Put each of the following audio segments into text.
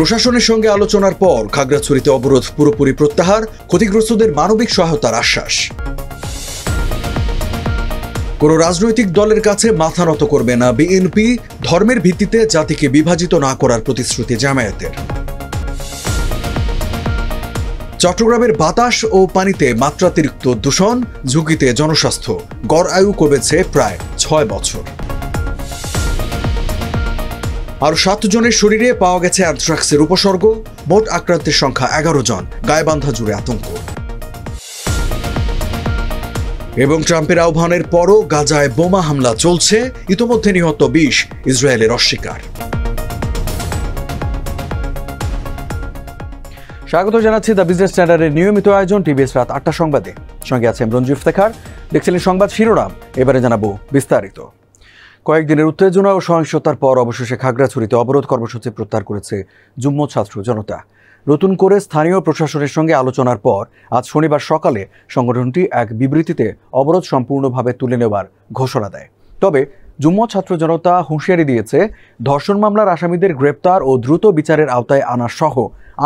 প্রশাসনের সঙ্গে আলোচনার পর খাগড়াছড়িতে অবরোধ পুরোপুরি প্রত্যাহার, ক্ষতিগ্রস্তদের মানবিক সহায়তার আশ্বাস। কোনো রাজনৈতিক দলের কাছে মাথা নত করবে না বিএনপি, ধর্মের ভিত্তিতে জাতিকে বিভাজিত না করার প্রতিশ্রুতি জামায়াতের। চট্টগ্রামের বাতাস ও পানিতে মাত্রাতিরিক্ত দূষণ, ঝুঁকিতে জনস্বাস্থ্য, গড় আয়ু কমেছে প্রায় 6 বছর। আর 7 জনের শরীরে পাওয়া গেছে অ্যানথ্রাক্সের উপসর্গ, মোট আক্রান্তের সংখ্যা 11 জন, গাইবান্ধা জুড়ে আতঙ্ক। এবং ট্রাম্পের আহ্বানের পরও গাজায় বোমা হামলা চলছে, ইতোমধ্যে নিহত 20, ইসরায়েলের অস্বীকার। স্বাগত জানাচ্ছি দ্য বিজনেস স্ট্যান্ডার্ডের নিয়মিত আয়োজন টিভিএস রাত 8টা সংবাদে। সঙ্গে আছে রঞ্জু ইফতেখার। দেখছিলেন সংবাদ শিরোনাম, এবারে জানাবো বিস্তারিত। কয়েকদিনের উত্তেজনা ও সহিংসতার পর অবশেষে খাগড়াছড়িতে অবরোধ কর্মসূচি প্রত্যাহার করেছে যুগ্ম ছাত্র জনতা। নতুন করে স্থানীয় প্রশাসনের সঙ্গে আলোচনার পর আজ শনিবার সকালে সংগঠনটি এক বিবৃতিতে অবরোধ সম্পূর্ণভাবে তুলে নেওয়ার ঘোষণা দেয়। তবে যুগ্ম ছাত্র জনতা হুঁশিয়ারি দিয়েছে, ধর্ষণ মামলার আসামিদের গ্রেপ্তার ও দ্রুত বিচারের আওতায় আনা সহ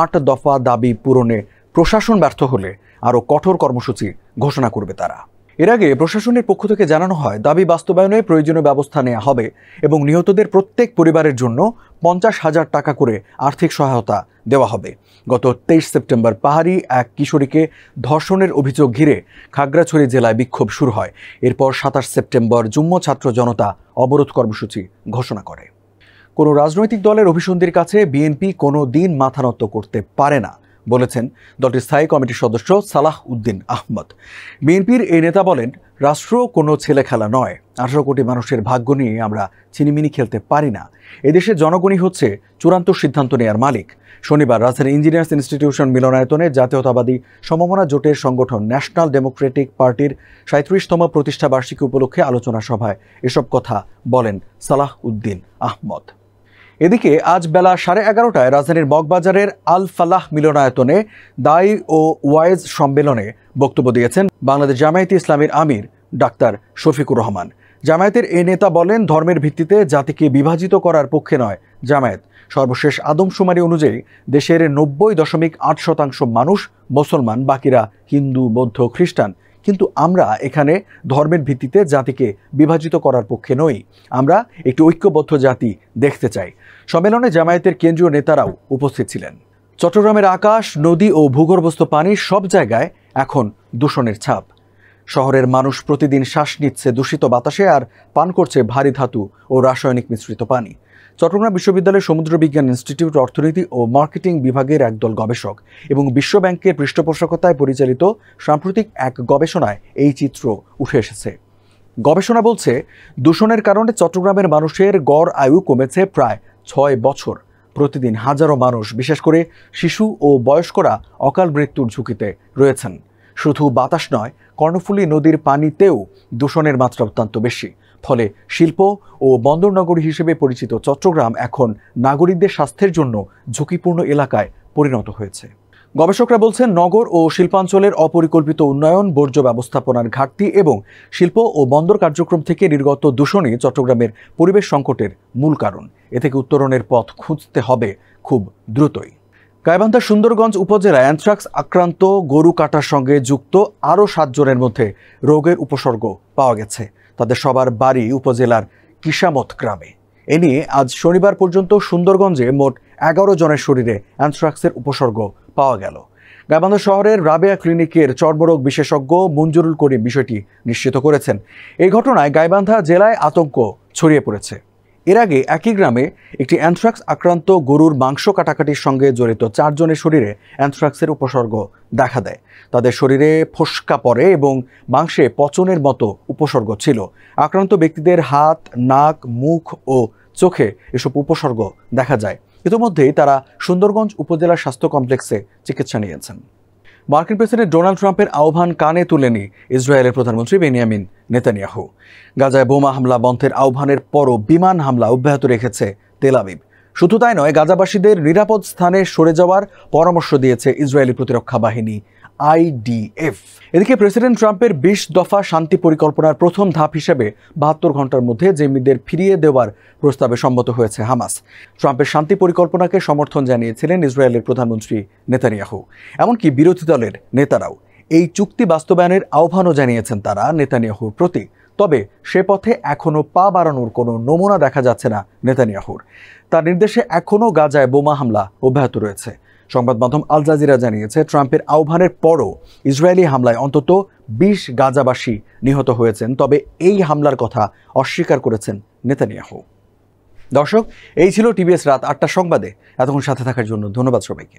8 দফা দাবি পূরণে প্রশাসন ব্যর্থ হলে আরও কঠোর কর্মসূচি ঘোষণা করবে তারা। এর আগে প্রশাসনের পক্ষ থেকে জানানো হয়, দাবি বাস্তবায়নে প্রয়োজনীয় ব্যবস্থা নেওয়া হবে এবং নিহতদের প্রত্যেক পরিবারের জন্য 50,000 টাকা করে আর্থিক সহায়তা দেওয়া হবে। গত 23 সেপ্টেম্বর পাহাড়ি এক কিশোরীকে ধর্ষণের অভিযোগ ঘিরে খাগড়াছড়ি জেলায় বিক্ষোভ শুরু হয়। এরপর 27 সেপ্টেম্বর যুগ্ম ছাত্র জনতা অবরোধ কর্মসূচি ঘোষণা করে। কোনো রাজনৈতিক দলের অভিসন্ধির কাছে বিএনপি কোনো দিন মাথা নত করতে পারে না বলেছেন দলটির স্থায়ী কমিটির সদস্য সালাহ উদ্দিন আহমদ। বিএনপির এই নেতা বলেন, রাষ্ট্র কোনো ছেলে খেলা নয়। 18 কোটি মানুষের ভাগ্য নিয়ে আমরা ছিনিমিনি খেলতে পারি না। এদেশের জনগণই হচ্ছে চূড়ান্ত সিদ্ধান্ত নেয়ার মালিক। শনিবার রাজধানীর ইঞ্জিনিয়ার্স ইনস্টিটিউশন মিলনায়তনে জাতীয়তাবাদী সমমনা জোটের সংগঠন ন্যাশনাল ডেমোক্রেটিক পার্টির 37তম প্রতিষ্ঠা বার্ষিকী উপলক্ষে আলোচনা সভায় এসব কথা বলেন সালাহ উদ্দিন আহমদ। এদিকে আজ বেলা 11:30টায় রাজধানীর মগবাজারের আল ফালাহ মিলনায়তনে দায়ী ও ওয়াইজ সম্মেলনে বক্তব্য দিয়েছেন বাংলাদেশ জামায়াতে ইসলামীর আমির ডাক্তার শফিকুর রহমান। জামায়াতের এই নেতা বলেন, ধর্মের ভিত্তিতে জাতিকে বিভাজিত করার পক্ষে নয় জামায়াত। সর্বশেষ আদমশুমারি অনুযায়ী দেশের 90.8% মানুষ মুসলমান, বাকিরা হিন্দু, বৌদ্ধ, খ্রিস্টান। কিন্তু আমরা এখানে ধর্মের ভিত্তিতে জাতিকে বিভাজিত করার পক্ষে নই। আমরা একটি ঐক্যবদ্ধ জাতি দেখতে চাই। সম্মেলনে জামায়াতের কেন্দ্রীয় নেতারাও উপস্থিত ছিলেন। চট্টগ্রামের আকাশ, নদী ও ভূগর্ভস্থ পানি সব জায়গায় এখন দূষণের ছাপ। শহরের মানুষ প্রতিদিন শ্বাস নিচ্ছে দূষিত বাতাসে আর পান করছে ভারী ধাতু ও রাসায়নিক মিশ্রিত পানি। চট্টগ্রাম বিশ্ববিদ্যালয়ের সমুদ্র বিজ্ঞান ইনস্টিটিউট অর্থনীতি ও মার্কেটিং বিভাগের একদল গবেষক এবং বিশ্ব ব্যাংকের পৃষ্ঠপোষকতায় পরিচালিত সাম্প্রতিক এক গবেষণায় এই চিত্র উঠে এসেছে। গবেষণা বলছে, দূষণের কারণে চট্টগ্রামের মানুষের গড় আয়ু কমেছে প্রায় 6 বছর। প্রতিদিন হাজারো মানুষ, বিশেষ করে শিশু ও বয়স্করা অকাল মৃত্যুর ঝুঁকিতে রয়েছেন। শুধু বাতাস নয়, কর্ণফুলী নদীর পানিতেও দূষণের মাত্রা অত্যন্ত বেশি। ফলে শিল্প ও বন্দরনগরী হিসেবে পরিচিত চট্টগ্রাম এখন নাগরিকদের স্বাস্থ্যের জন্য ঝুঁকিপূর্ণ এলাকায় পরিণত হয়েছে। গবেষকরা বলছেন, নগর ও শিল্পাঞ্চলের অপরিকল্পিত উন্নয়ন, বর্জ্য ব্যবস্থাপনার ঘাটতি এবং শিল্প ও বন্দর কার্যক্রম থেকে নির্গত দূষণই চট্টগ্রামের পরিবেশ সংকটের মূল কারণ। এ থেকে উত্তরণের পথ খুঁজতে হবে খুব দ্রুতই। গাইবান্ধা সুন্দরগঞ্জ উপজেলায় অ্যানথ্রাক্স আক্রান্ত গরু কাটার সঙ্গে যুক্ত আরও 7 জনের মধ্যে রোগের উপসর্গ পাওয়া গেছে। তাদের সবার বাড়ি উপজেলার কিসামত গ্রামে। এ নিয়ে আজ শনিবার পর্যন্ত সুন্দরগঞ্জে মোট 11 জনের শরীরে অ্যানথ্রাক্সের উপসর্গ পাওয়া গেল। গাইবান্ধা শহরের রাবেয়া ক্লিনিকের চর্মরোগ বিশেষজ্ঞ মঞ্জুরুল করিম বিষয়টি নিশ্চিত করেছেন। এই ঘটনায় গাইবান্ধা জেলায় আতঙ্ক ছড়িয়ে পড়েছে। এর আগে একই গ্রামে একটি অ্যানথ্রাক্স আক্রান্ত গরুর মাংস কাটাকাটির সঙ্গে জড়িত 4 জনের শরীরে অ্যানথ্রাক্সের উপসর্গ দেখা দেয়। তাদের শরীরে ফোস্কা পড়ে এবং মাংসে পচনের মতো উপসর্গ ছিল। আক্রান্ত ব্যক্তিদের হাত, নাক, মুখ ও চোখে এসব উপসর্গ দেখা যায়। ইতিমধ্যেই তারা সুন্দরগঞ্জ উপজেলা স্বাস্থ্য কমপ্লেক্সে চিকিৎসা নিয়েছেন। মার্কিন প্রেসিডেন্ট ডোনাল্ড ট্রাম্পের আহ্বান কানে তুলেনি ইসরায়েলের প্রধানমন্ত্রী বেনিয়ামিন নেতানিয়াহু। গাজায় বোমা হামলা বন্ধের আহ্বানের পরও বিমান হামলা অব্যাহত রেখেছে তেল আবিব। শুধু তাই নয়, গাজাবাসীদের নিরাপদ স্থানে সরে যাওয়ার পরামর্শ দিয়েছে ইসরায়েলি প্রতিরক্ষা বাহিনী IDF। এদিকে প্রেসিডেন্ট ট্রাম্পের ২০ দফা শান্তি পরিকল্পনার প্রথম ধাপ হিসেবে ৭২ ঘন্টার মধ্যে জিম্মিদের ফিরিয়ে দেওয়ার প্রস্তাবে সম্মত হয়েছে হামাস। ট্রাম্পের শান্তি পরিকল্পনাকে সমর্থন জানিয়েছিলেন ইসরায়েলের প্রধানমন্ত্রী নেতানিয়াহু। এমনকি বিরোধী দলের নেতারাও এই চুক্তি বাস্তবায়নের আহ্বানও জানিয়েছেন তারা নেতানিয়াহুর প্রতি। তবে সে পথে এখনও পা বাড়ানোর কোনো নমুনা দেখা যাচ্ছে না নেতানিয়াহুর। তার নির্দেশে এখনও গাজায় বোমা হামলা অব্যাহত রয়েছে। সংবাদ মাধ্যম আল জাজিরা জানিয়েছে, ট্রাম্পের আহ্বানের পরও ইসরায়েলি হামলায় অন্তত ২০ গাজাবাসী নিহত হয়েছেন। তবে এই হামলার কথা অস্বীকার করেছেন নেতানিয়াহু। দর্শক, এই ছিল টিবিএস রাত ৮টা সংবাদে। এতক্ষণ সাথে থাকার জন্য ধন্যবাদ সবাইকে।